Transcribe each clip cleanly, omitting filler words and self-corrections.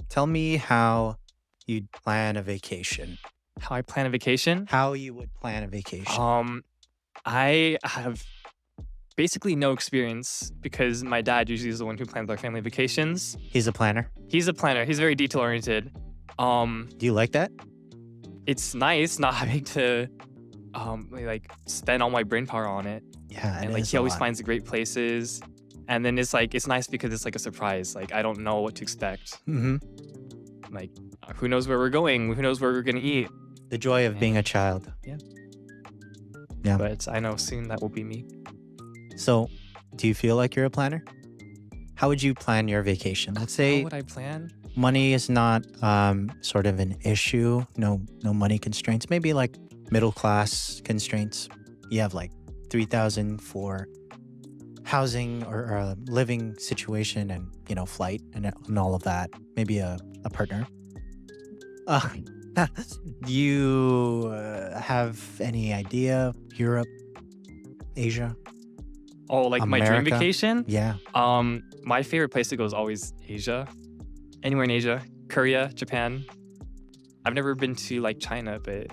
Tell me how you'd plan a vacation. How I plan a vacation? How you would plan a vacation. Um, I have basically no experience because my dad usually is the one who plans our family vacations. He's a planner. He's a planner. He's very detail oriented. Um, Do you like that? it's nice not having to like spend all my brain power on it. Yeah, it And like is he a always lot. finds the great places. And then it's nice because it's like a surprise. Like I don't know what to expect. Hmm. Like who knows where we're going? Who knows where we're gonna eat? The joy of being a And child. yeah, Yeah. but I know soon that will be me. So, do you feel like you're a planner? How would you plan your vacation? Let's How say would I plan? money is not sort of an issue. No money constraints. Maybe like middle class constraints. You have like 3,000 for housing or a living situation, and flight and all of that. Maybe a partner. Uh, do you have any idea? Europe, Asia, Oh, like my dream America? vacation? Yeah. My favorite place to go is always Asia. Anywhere in Asia, Korea, Japan. I've never been to like China, but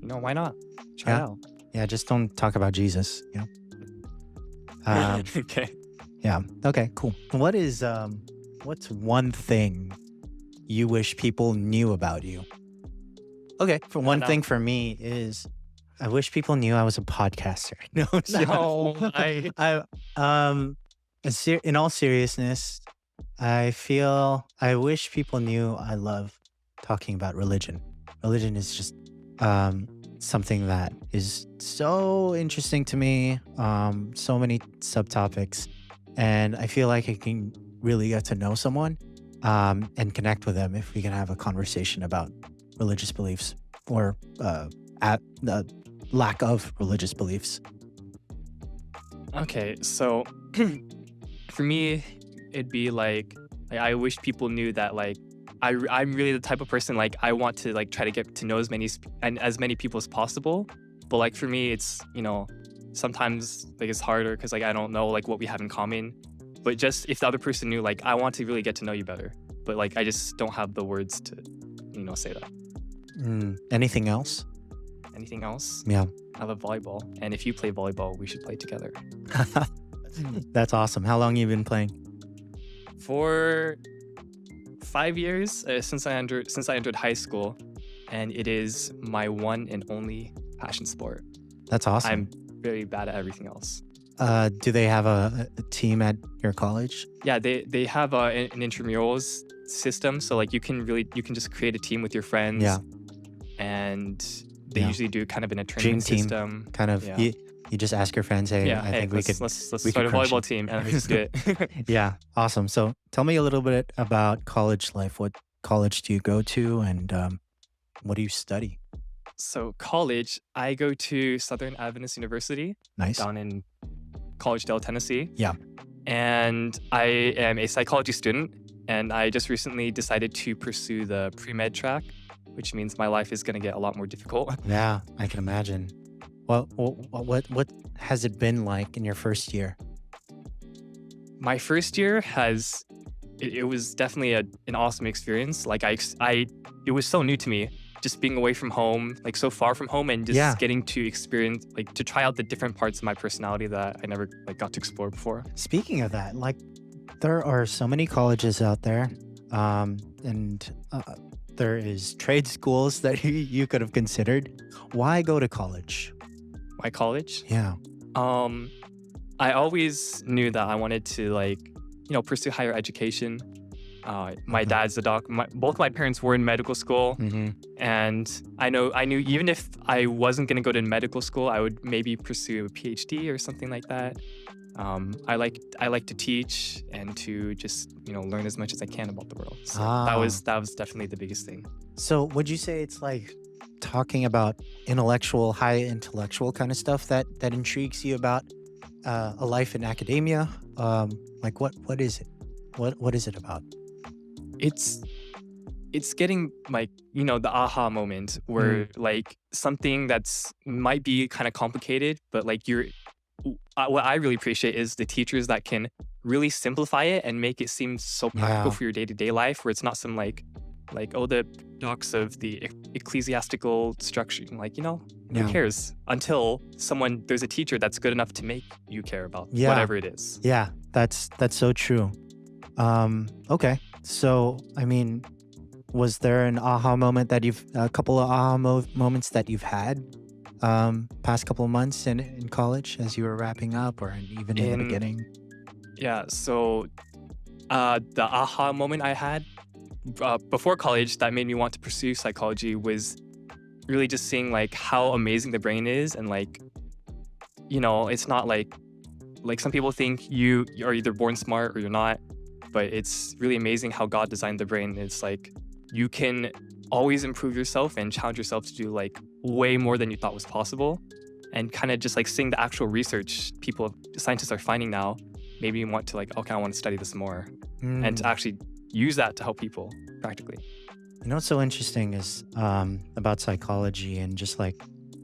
why not? Try it Yeah. out. Yeah. Just don't talk about Jesus. Um, Okay. yeah. Okay. Cool. What's one thing you wish people knew about you? Okay. For one Now, thing for me is I wish people knew I was a podcaster. No, I'm no, joking. In all seriousness, I wish people knew I love talking about religion. Religion is just something that is so interesting to me. So many subtopics, and I feel like I can really get to know someone and connect with them if we can have a conversation about religious beliefs or at the lack of religious beliefs. okay. So for me, it'd be like I wish people knew that like I'm really the type of person like I want to like try to get to know as many people as possible. But like for me, it's sometimes like it's harder because like I don't know like what we have in common. But just if the other person knew, like I want to really get to know you better. But like I just don't have the words to say that. Anything else? Anything else? Yeah. I love volleyball, and if you play volleyball, we should play together. That's awesome. How long you been playing? For 5 years since I entered high school, and it is my one and only passion sport. That's awesome. I'm very bad at everything else. Do they have a team at your college? Yeah, they have an intramurals system, so like you can just create a team with your friends, Yeah. and they Yeah. usually do kind of in a Dream tournament team. system. Kind of. Yeah, You just ask your friends, hey, yeah. I Hey, think let's we start could a crush volleyball it. team and we just do it. Yeah. Awesome. So tell me a little bit about college life. What college do you go to, and what do you study? So college, I go to Southern Adventist University Nice. down in Collegedale, Tennessee. Yeah. And I am a psychology student, and I just recently decided to pursue the pre-med track, which means my life is going to get a lot more difficult. Yeah, I can imagine. Well, what has it been like in your first year? My first year it was definitely an awesome experience. Like it was so new to me, just being away from home, like so far from home, and just Yeah. getting to experience, like to try out the different parts of my personality that I never like got to explore before. Speaking of that, like there are so many colleges out there, and there is trade schools that you could have considered. Why go to college? My college, Yeah. um, I always knew that I wanted to pursue higher education. My Okay. dad's a both my parents were in medical school, Mm-hmm. and I knew even if I wasn't going to go to medical school, I would maybe pursue a PhD or something like that. I like to teach and to just learn as much as I can about the world. So Ah. that was definitely the biggest thing. So would you say it's like talking about high intellectual kind of stuff that intrigues you about a life in academia? Like what is it? What is it about? It's it's getting like the aha moment where like something that's might be kind of complicated, but like what I really appreciate is the teachers that can really simplify it and make it seem so practical Yeah. for your day-to-day life, where it's not some like oh, the docs of the ecclesiastical structure. Like, who Yeah. cares until there's a teacher that's good enough to make you care about Yeah. whatever it is. Yeah. That's so true. Okay. So, I mean, was there a couple of moments that you've had past couple of months in college as you were wrapping up or even in the And beginning? yeah, so the aha moment I had before college that made me want to pursue psychology was really just seeing like how amazing the brain is, and like, it's not like some people think you are either born smart or you're not, but it's really amazing how God designed the brain. It's like you can always improve yourself and challenge yourself to do like way more than you thought was possible. And kind of just like seeing the actual research scientists are finding now, maybe you want to like, okay, I want to study this more and to Mm. actually use that to help people practically. You know what's so interesting is about psychology and just like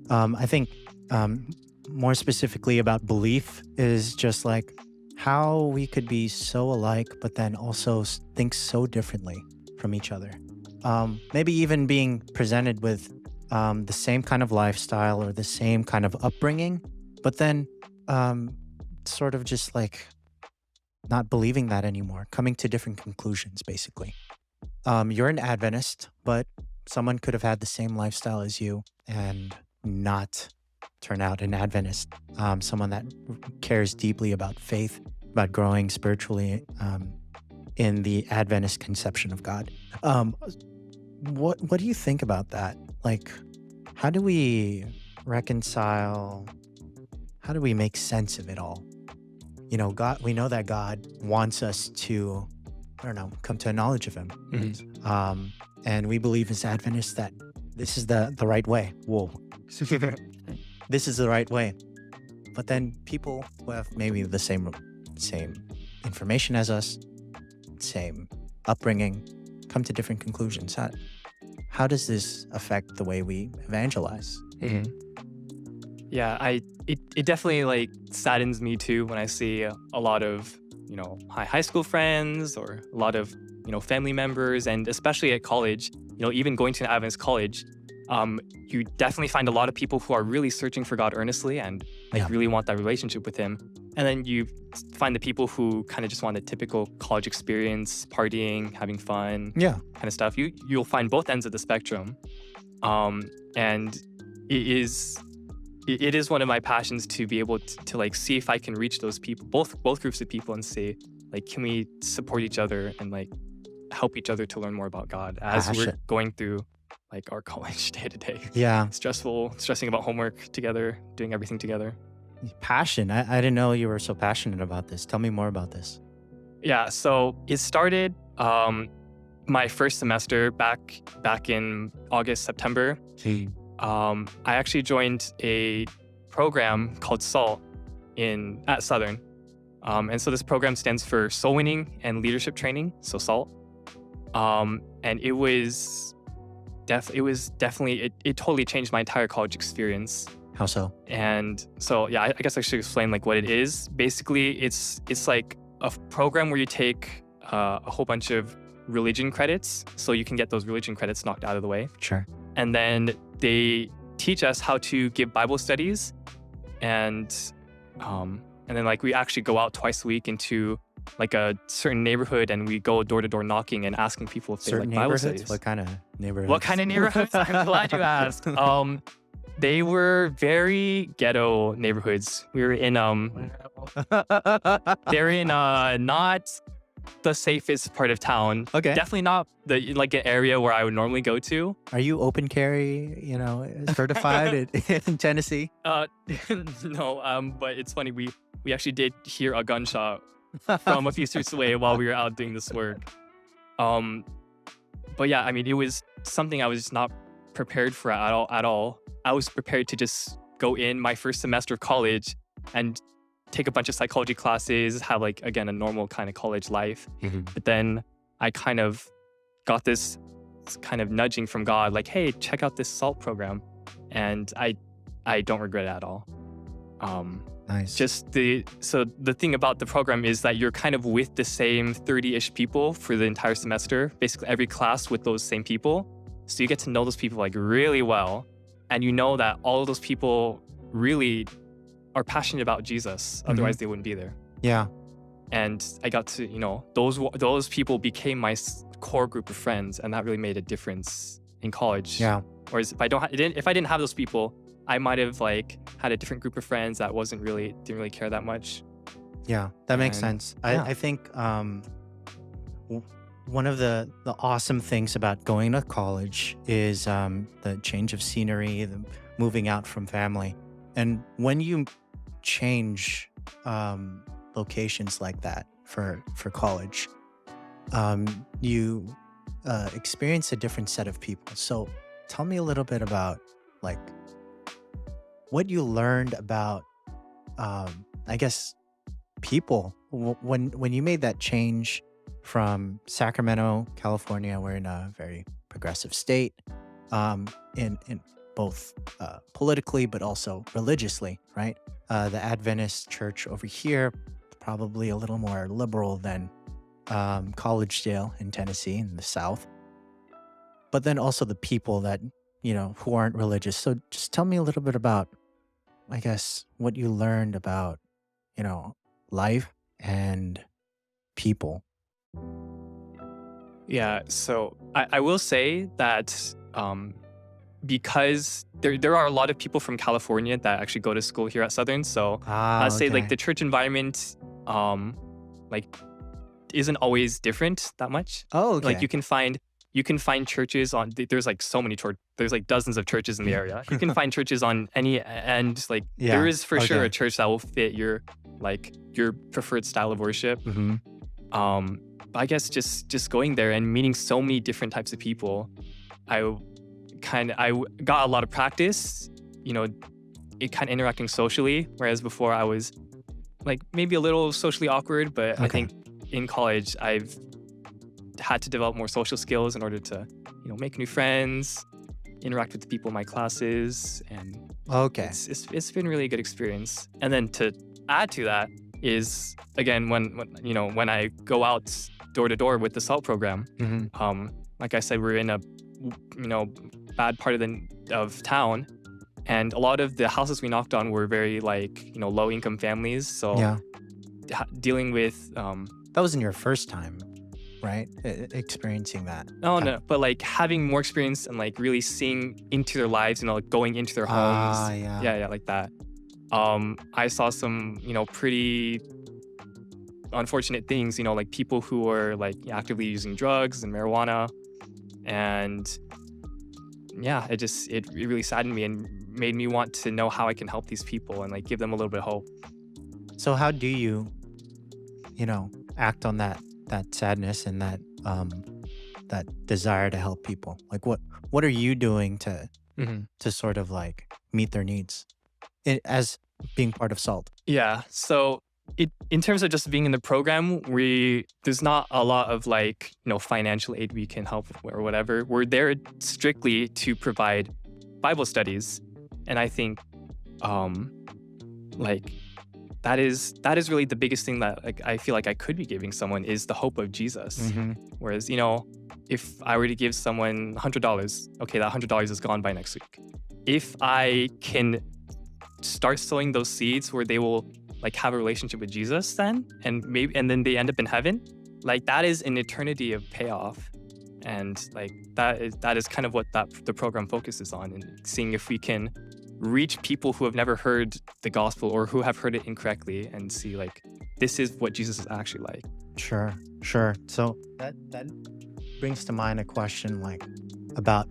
I think um, more specifically about belief is just like how we could be so alike, but then also think so differently from each other. Maybe even being presented with the same kind of lifestyle or the same kind of upbringing, but then um, sort of just like not believing that anymore, coming to different conclusions, basically. You're an Adventist, but someone could have had the same lifestyle as you and not turn out an Adventist. Someone that cares deeply about faith, about growing spiritually in the Adventist conception of God. Um, what do you think about that? Like, how do we reconcile? How do we make sense of it all? God. We know that God wants us to, I don't know, come to a knowledge of Him. Mhm. And we believe as Adventists that this is the right way. Whoa, this is the right way. But then people who have maybe the same information as us, same upbringing, come to different conclusions. How does this affect the way we evangelize? Mhm. Yeah, it definitely like saddens me too when I see a lot of, high school friends or a lot of, family members, and especially at college, even going to an Adventist college, you definitely find a lot of people who are really searching for God earnestly and like Yeah. really want that relationship with Him. And then you find the people who kind of just want the typical college experience, partying, having fun, Yeah. kind of stuff. You'll find both ends of the spectrum, and it is it is one of my passions to be able to like see if I can reach those people, both groups of people, and say like, can we support each other and like help each other to learn more about God as we're Passion. going through like our college day to day, Yeah. stressing about homework together, doing everything together. Passion. I didn't know you were so passionate about this. Tell me more about this. Yeah, so it started my first semester back in August, September. I actually joined a program called SALT at Southern. And so this program stands for Soul Winning and Leadership Training, so SALT. And it was definitely it totally changed my entire college experience. How so? And so yeah, I guess I should explain like what it is. Basically, it's like a program where you take a whole bunch of religion credits, so you can get those religion credits knocked out of the way. Sure. And then they teach us how to give Bible studies, and then like we actually go out twice a week into like a certain neighborhood, and we go door to door knocking and asking people if they Certain like Bible neighborhoods? studies. What kind of neighborhoods? What kind of neighborhoods? I'm glad you asked. They were very ghetto neighborhoods. We were in they're in not the safest part of town. Okay. Definitely not the like an area where I would normally go to. Are you open carry, certified in Tennessee? No, but it's funny, we actually did hear a gunshot from a few streets away while we were out doing this work. But yeah, I mean, it was something I was just not prepared for at all. I was prepared to just go in my first semester of college and take a bunch of psychology classes, have like, again, a normal kind of college life. But then I kind of got this kind of nudging from God, like, hey, check out this SALT program. And I don't regret it at all. Nice. So the thing about the program is that you're kind of with the same 30-ish people for the entire semester, basically every class with those same people. So you get to know those people like really well. And you know that all of those people really are passionate about Jesus. Otherwise they wouldn't be there. Yeah. And I got to, those people became my core group of friends, and that really made a difference in college. Yeah. Whereas if I didn't have those people, I might have like had a different group of friends that didn't really care that much. Yeah. That makes And sense. yeah. I think one of the awesome things about going to college is the change of scenery, the moving out from family. And when you change locations like that for college, you experience a different set of people. So tell me a little bit about like what you learned about, I guess, people when you made that change from Sacramento, California. We're in a very progressive state, in both politically but also religiously, right? The Adventist church over here, probably a little more liberal than Collegedale in Tennessee in the South. But then also the people that, who aren't religious. So just tell me a little bit about, I guess, what you learned about, life and people. Yeah, so I will say that because there are a lot of people from California that actually go to school here at Southern, so Ah, I'd say like okay. the church environment like isn't always different that much. Oh, Like okay. you can find churches there's like so many church there's like dozens of churches in the area. You can find churches on any end. Like there Yeah. is for sure a Okay. church that will fit your preferred style of worship. Hmm. But I guess just going there and meeting so many different types of people, I got a lot of practice, it kind of interacting socially. Whereas before I was like maybe a little socially awkward, but I Okay. think in college I've had to develop more social skills in order to, make new friends, interact with the people in my classes, and Okay. it's been a really good experience. And then to add to that is again when I go out door to door with the SALT program, Hmm. like I said, we're in a bad part of town, and a lot of the houses we knocked on were very low income families. So Yeah. dealing with That wasn't your first time, right? Experiencing that. no, kind no, of- but like having more experience and like really seeing into their lives, like going into their Ah, homes. yeah. Yeah, like that. I saw some, pretty unfortunate things, like people who were like actively using drugs and marijuana. And yeah, it really saddened me and made me want to know how I can help these people and like give them a little bit of hope. So how do you, act on that sadness and that desire to help people? Like what are you doing Mhm. to sort of like meet their needs as being part of SALT? Yeah. So in terms of just being in the program, there's not a lot of financial aid we can help with or whatever. We're there strictly to provide Bible studies. And I think like that is really the biggest thing that like I feel like I could be giving someone is the hope of Jesus. Hmm. Whereas, if I were to give someone $100, okay, that $100 is gone by next week. If I can start sowing those seeds where they will like have a relationship with Jesus then and then they end up in heaven, like that is an eternity of payoff. And like that is kind of what the program focuses on, and seeing if we can reach people who have never heard the gospel or who have heard it incorrectly and see like this is what Jesus is actually like. Sure, sure. So that brings to mind a question like about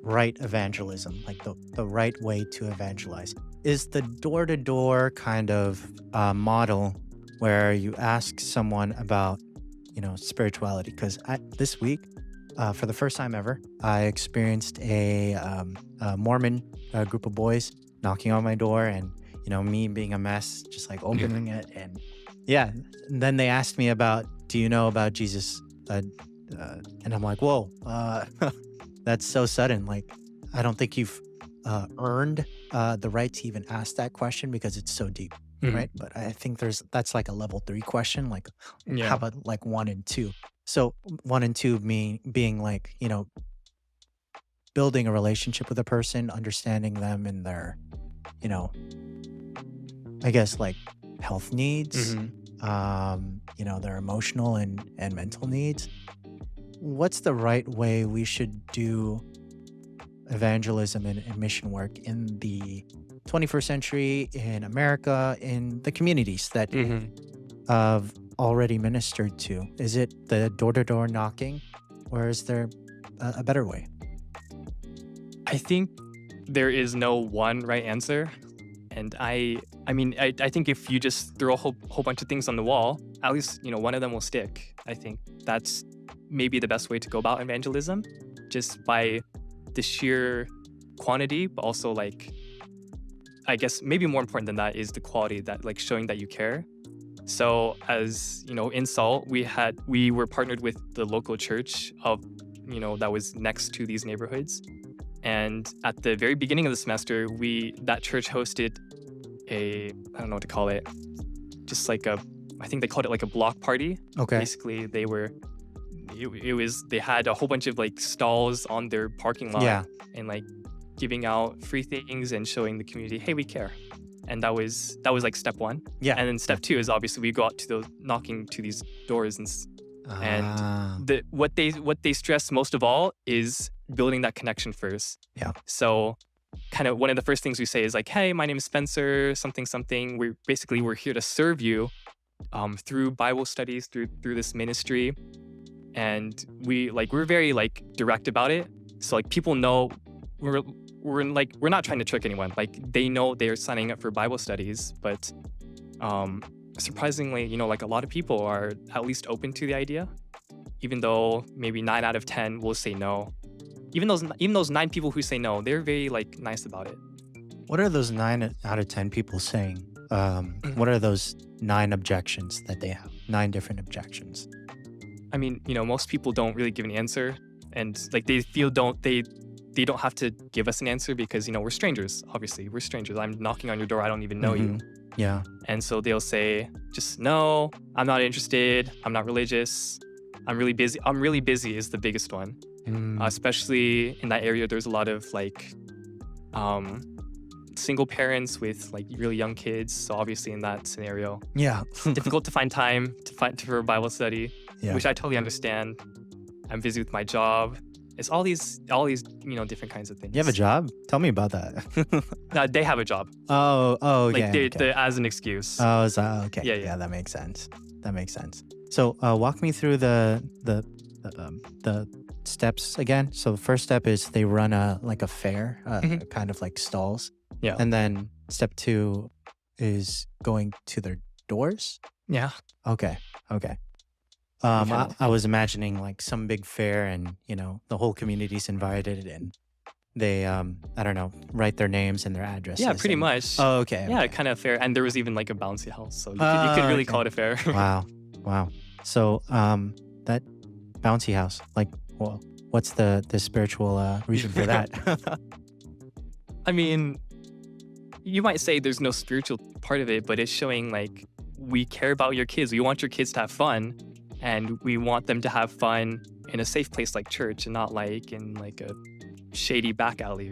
right evangelism, like the right way to evangelize. Is the door-to-door kind of model where you ask someone about, spirituality? Because this week, for the first time ever, I experienced a Mormon group of boys knocking on my door, and me being a mess, just like opening it, and yeah. And then they asked me about, do you know about Jesus? And I'm like, whoa, that's so sudden. Like, I don't think you've earned the right to even ask that question because it's so deep, Mhm. right? But I think that's like a level 3 question. Like, how Yeah. about like 1 and 2? So 1 and 2 being like, building a relationship with a person, understanding them and their, you know, I guess like health needs, Mhm. their emotional and mental needs. What's the right way we should do evangelism and mission work in the 21st century in America, in the communities that you've Mhm. already ministered to? Is it the door to door knocking, or is there a better way? I think there is no one right answer. And I mean, I think if you just throw a whole bunch of things on the wall, at least, one of them will stick. I think that's maybe the best way to go about evangelism, just by the sheer quantity, but also like, I guess maybe more important than that is the quality, that like showing that you care. So as in Salt, we were partnered with the local church of that was next to these neighborhoods. And at the very beginning of the semester, we that church hosted a, I don't know what to call it, just like a, I think they called it like a block party. Okay. Basically, it was they had a whole bunch of like stalls on their parking lot Yeah. and like giving out free things and showing the community, hey, we care. And that was like step one. Yeah. And then Yeah. step two is obviously we go out to those knocking to these doors and Ah. what they stress most of all is building that connection first. Yeah. So kind of one of the first things we say is like, hey, my name is Spencer, something, something. We're here to serve you through Bible studies, through this ministry. And we're very like direct about it. So like people know we're not trying to trick anyone. Like they know they're signing up for Bible studies, but surprisingly, like a lot of people are at least open to the idea, even though maybe 9 out of 10 will say no. Even those 9 people who say no, they're very like nice about it. What are those 9 out of 10 people saying? What are those 9 objections that they have? 9 different objections. I mean, most people don't really give an answer, and like they feel they don't have to give us an answer because we're strangers. Obviously, we're strangers. I'm knocking on your door. I don't even know you. Yeah. And so they'll say, just no, I'm not interested. I'm not religious. I'm really busy. I'm really busy is the biggest one. Mm, Especially in that area, there's a lot of like single parents with like really young kids. So obviously in that scenario, yeah. difficult to find time for a Bible study, Yeah. which I totally understand. I'm busy with my job. It's all these different kinds of things. You have a job? Tell me about that. They have a job. Oh, Like yeah. they Okay. as an excuse. Oh, is that okay? Yeah, Yeah, yeah. that makes sense. That makes sense. So, walk me through the steps again. So, the first step is they run a fair, Mhm. kind of like stalls, Yeah. and then step 2 is going to their doors. Yeah. Okay. Okay. kinda- I was imagining like some big fair, and the whole community's invited, and they I don't know, write their names and their addresses. Yeah, pretty and, much. Oh, okay. Yeah, Okay. kind of fair. And there was even like a bouncy house, so you could really Okay. call it a fair. Wow. Wow. So, that bouncy house, like, well, what's the spiritual reason for that? I mean, you might say there's no spiritual part of it, but it's showing like we care about your kids. We want your kids to have fun, and we want them to have fun in a safe place like church, and not like in like a shady back alley.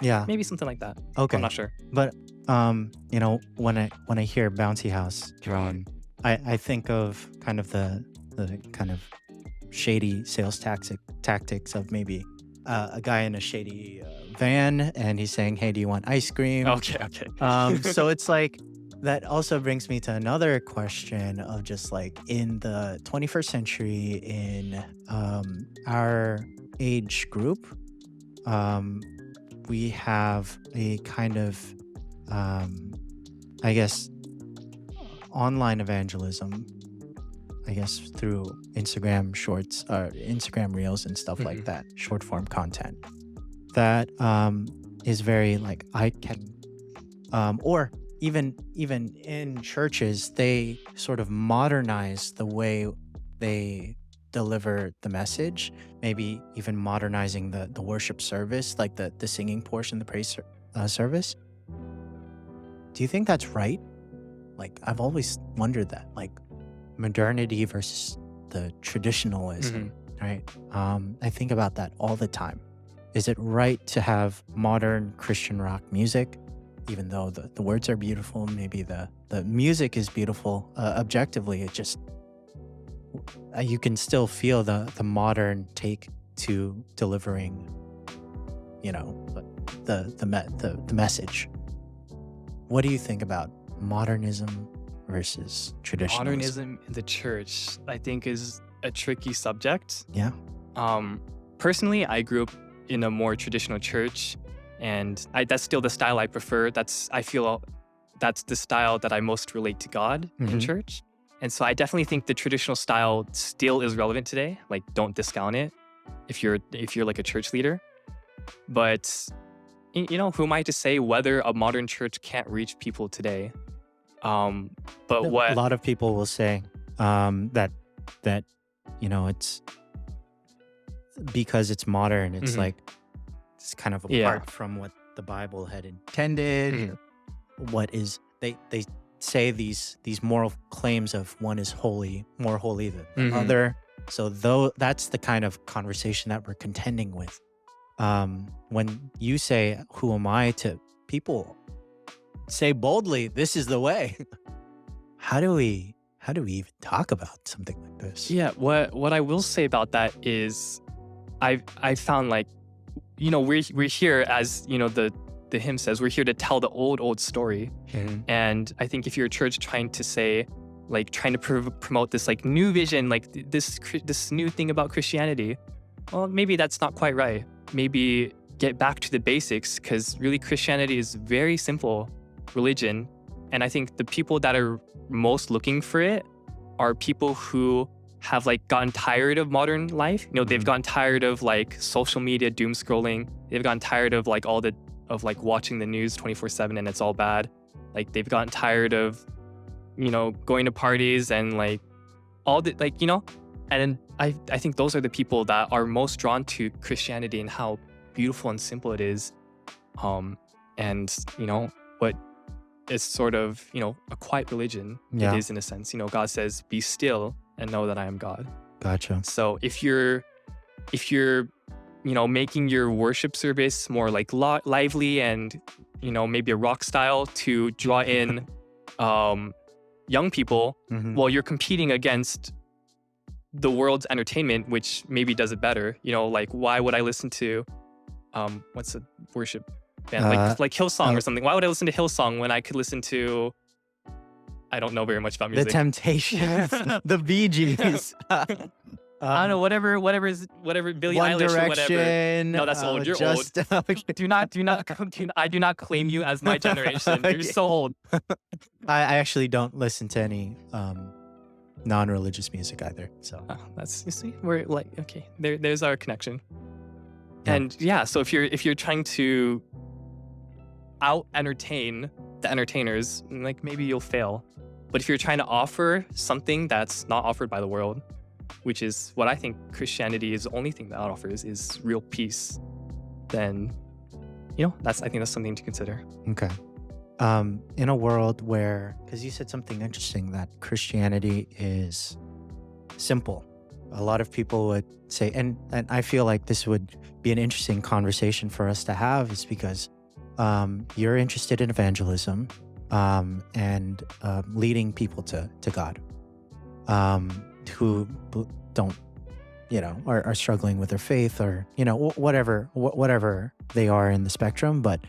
Yeah. Maybe something like that. Okay. I'm not sure. But when I hear bouncy house, I think of kind of the kind of shady sales tactics of maybe a guy in a shady van, and he's saying, "Hey, do you want ice cream?" Okay, okay. So it's like that also brings me to another question of just like in the 21st century in our age group, we have a kind of I guess online evangelism, I guess through Instagram shorts or Instagram reels and stuff like Mhm. that, short form content that is very like I can or even in churches they sort of modernize the way they deliver the message, maybe even modernizing the worship service, like the singing portion, the praise service. Do you think that's right? Like, I've always wondered that, like, modernity versus the traditionalism, right? I think about that all the time. Is it right to have modern Christian rock music, even though the words are beautiful, maybe the music is beautiful, objectively, it just, you can still feel the modern take to delivering, you know, the message. What do you think about modernism versus traditionalism? Modernism in the church, I think, is a tricky subject. Yeah. Personally, I grew up in a more traditional church, and that's still the style I prefer. I feel that's the style that I most relate to God in church. And so I definitely think the traditional style still is relevant today. Like, don't discount it if you're like a church leader. But who am I to say whether a modern church can't reach people today? But A what lot of people will say that it's because it's modern. It's like it's kind of apart from what the Bible had intended. What is they say these moral claims of one is holy, more holy than the other. So that's the kind of conversation that we're contending with. When you say, "Who am I?" to people, say boldly, "This is the way." How do we even talk about something like this? Yeah, what I will say about that is I found, like, we're here, as the hymn says, we're here to tell the old story. And I think if you're a church trying to promote this like new vision, like this new thing about Christianity, well, maybe that's not quite right. Maybe get back to the basics, because really Christianity is very simple religion. And I think the people that are most looking for it are people who have like gotten tired of modern life. They've gotten tired of like social media doom scrolling. They've gotten tired of like like watching the news 24/7 and it's all bad. Like, they've gotten tired of going to parties and like all the and I think those are the people that are most drawn to Christianity and how beautiful and simple it is. And what is sort of a quiet religion. Yeah. It is, in a sense. God says, "Be still and know that I am God." Gotcha. So if you're making your worship service more like lively and maybe a rock style to draw in young people, well, you're competing against the world's entertainment, which maybe does it better. Like, why would I listen to what's a worship band, like Hillsong or something? Why would I listen to Hillsong when I could listen to, I don't know very much about music. The Temptations, the Bee Gees. I don't know, whatever Billie One Eilish or whatever. Direction. No, that's old. You're just, old. I do not claim you as my generation. You're so old. I actually don't listen to any non-religious music either. So You see, we're like, okay, there's our connection. Yeah. And yeah, so if you're trying to out entertain the entertainers, like, maybe you'll fail. But if you're trying to offer something that's not offered by the world, which is what I think Christianity is, the only thing that offers is real peace, then I think that's something to consider. Okay. In a world where, because you said something interesting, that Christianity is simple. A lot of people would say, and I feel like this would be an interesting conversation for us to have, is because you're interested in evangelism and leading people to God, who don't, are struggling with their faith, or whatever they are in the spectrum. But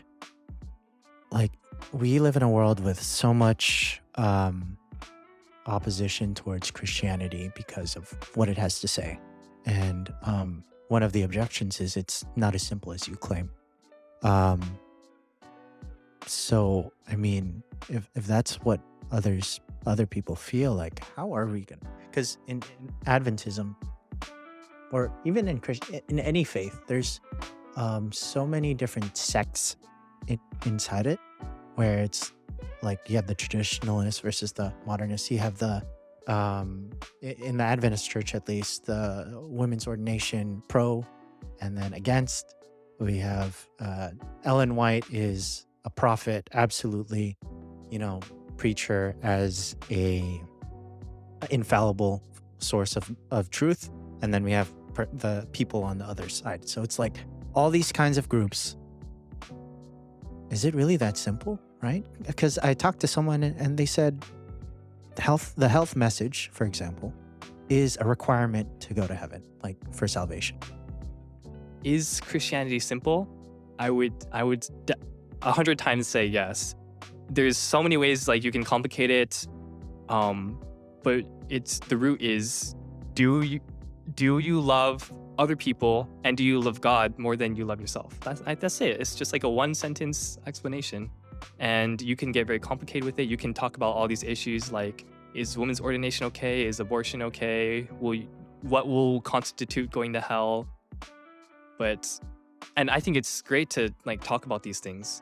like, we live in a world with so much opposition towards Christianity because of what it has to say. And one of the objections is it's not as simple as you claim. So, I mean, if that's what other people feel, like, how are we gonna? Because in Adventism, or even in any faith, there's so many different sects inside it, where it's like you have the traditionalists versus the modernists. You have the in the Adventist church, at least, the women's ordination pro and then against. We have Ellen White is a prophet, absolutely, preacher as a infallible source of truth. And then we have the people on the other side. So it's like all these kinds of groups. Is it really that simple, right? Because I talked to someone and they said the health message, for example, is a requirement to go to heaven, like for salvation. Is Christianity simple? I would 100 times say yes. There's so many ways like you can complicate it, but the root is do you love other people and do you love God more than you love yourself? That's it. It's just like a one sentence explanation, and you can get very complicated with it. You can talk about all these issues like, is women's ordination okay? Is abortion okay? What will constitute going to hell? And I think it's great to like talk about these things,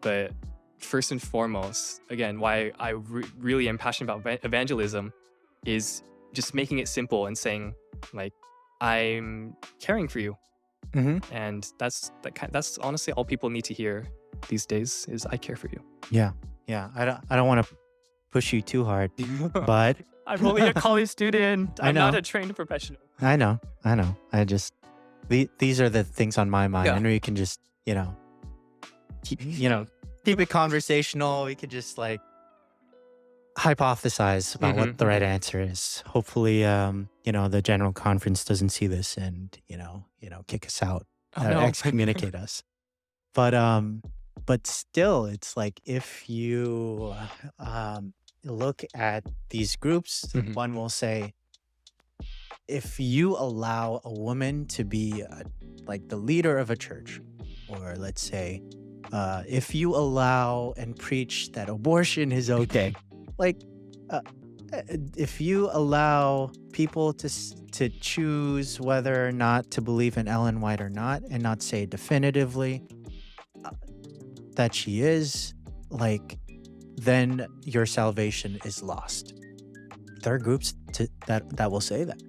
but first and foremost, again, why I really am passionate about evangelism is just making it simple and saying like, I'm caring for you. Mm-hmm. And that's honestly all people need to hear these days is I care for you. Yeah. I don't want to push you too hard, but I'm only a college student. I'm not a trained professional. I know. I just these are the things on my mind, Yeah. and we can just keep it conversational. We could just like hypothesize about what the right answer is. Hopefully, the general conference doesn't see this and kick us out, excommunicate us. But still, it's like if you look at these groups, one will say, if you allow a woman to be like the leader of a church, or let's say, if you allow and preach that abortion is okay, like if you allow people to choose whether or not to believe in Ellen White or not, and not say definitively that she is, like, then your salvation is lost. There are groups that will say that.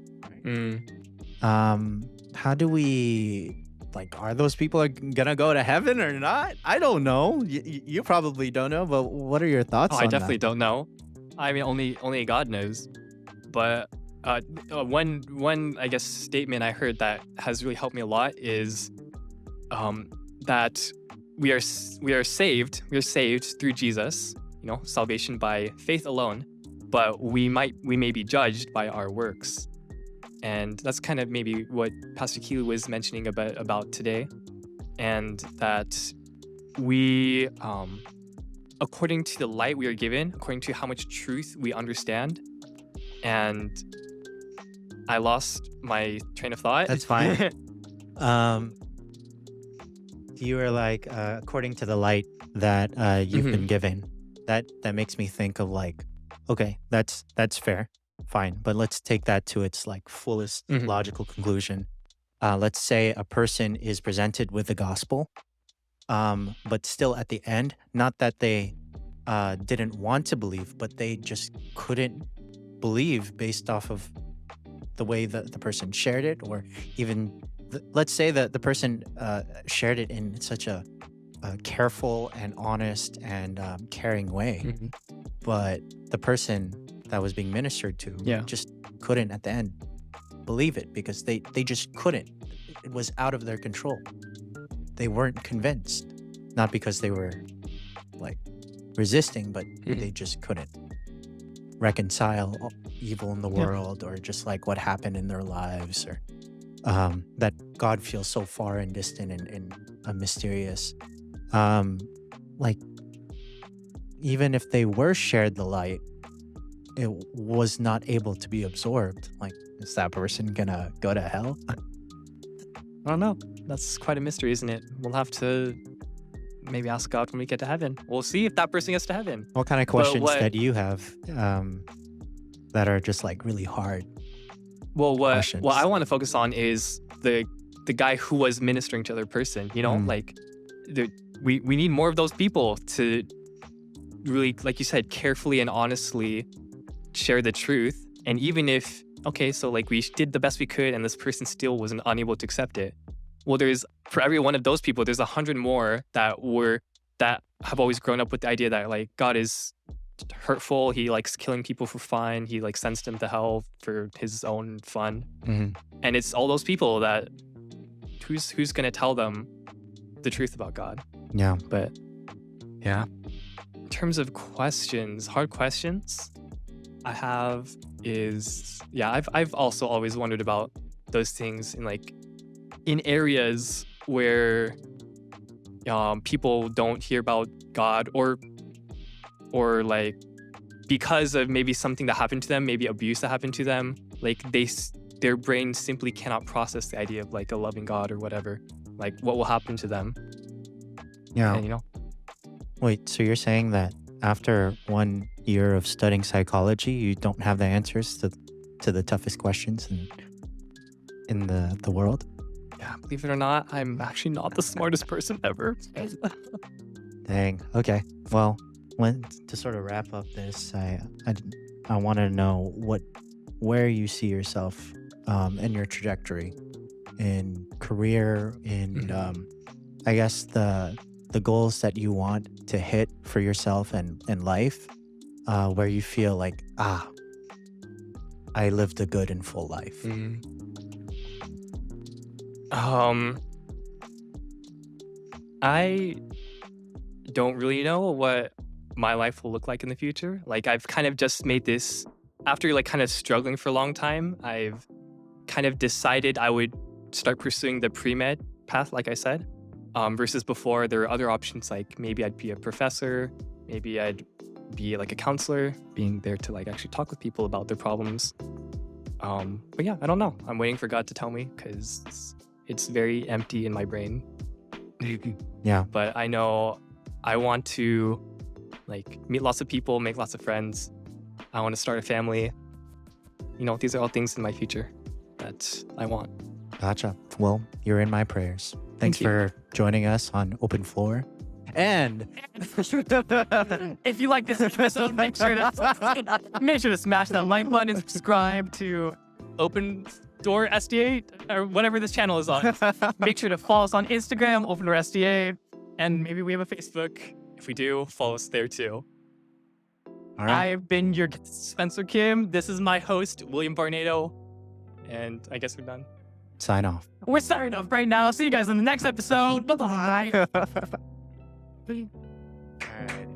How do we, like, are those people gonna go to heaven or not? I don't know. You probably don't know, but what are your thoughts on that? I definitely don't know. I mean, only God knows. But one I guess statement I heard that has really helped me a lot is that we are saved. We are saved through Jesus. Salvation by faith alone. But we may be judged by our works. And that's kind of maybe what Pastor Keeley was mentioning about today. And that we, according to the light we are given, according to how much truth we understand. And I lost my train of thought. That's fine. You were like, according to the light that you've been given. That makes me think of like, okay, that's fair. Fine, but let's take that to its like fullest logical conclusion. Let's say a person is presented with the gospel, but still at the end, not that they didn't want to believe, but they just couldn't believe based off of the way that the person shared it, or even let's say that the person shared it in such a careful and honest and caring way, but the person that was being ministered to just couldn't at the end believe it because they just couldn't. It was out of their control. They weren't convinced, not because they were like resisting, but they just couldn't reconcile evil in the world, or just like what happened in their lives, or that God feels so far and distant and mysterious. Like, even if they were shared the light, it was not able to be absorbed. Like, is that person gonna go to hell? I don't know. That's quite a mystery, isn't it? We'll have to maybe ask God when we get to heaven. We'll see if that person gets to heaven. What kind of questions that you have that are just like really hard? Well, what questions? I want to focus on is the guy who was ministering to the other person. Like we need more of those people to really, like you said, carefully and honestly share the truth, And even if, okay, so like we did the best we could and this person still wasn't unable to accept it. Well, there's, for every one of those people, there's 100 more that have always grown up with the idea that like God is hurtful. He likes killing people for fun. He like sends them to hell for his own fun. Mhm. And it's all those people that who's going to tell them the truth about God. Yeah. But yeah, in terms of questions, hard questions I have is, yeah, I've also always wondered about those things in areas where people don't hear about God, or like because of maybe something that happened to them, maybe abuse that happened to them, like their brain simply cannot process the idea of like a loving God or whatever, like what will happen to them. Yeah. And Wait, so you're saying that after 1 year of studying psychology, you don't have the answers to the toughest questions in the world? yeah, believe it or not, I'm actually not the smartest person ever. Dang. Okay. Well, to sort of wrap up this, I want to know where you see yourself in your trajectory, in career, in I guess the goals that you want to hit for yourself and in life, where you feel like, I lived a good and full life. I don't really know what my life will look like in the future. Like I've kind of just made this, after like kind of struggling for a long time, I've kind of decided I would start pursuing the pre-med path, like I said, versus before there were other options, like maybe I'd be a professor, maybe I'd be like a counselor, being there to like actually talk with people about their problems. But yeah, I don't know. I'm waiting for God to tell me because it's very empty in my brain. Yeah. But I know I want to like meet lots of people, make lots of friends. I want to start a family. These are all things in my future that I want. Gotcha. Well, you're in my prayers. Thanks Thank you. for joining us on Open Floor. And if you like this episode, make sure to smash that like button and subscribe to Open Door SDA or whatever this channel is on. Make sure to follow us on Instagram, Open Door SDA, and maybe we have a Facebook. If we do, follow us there too. all right. I've been your guest, Spencer Kim. This is my host, William Barnado, and I guess we're done. Sign off. We're signing off right now. See you guys in the next episode. Bye-bye. All right.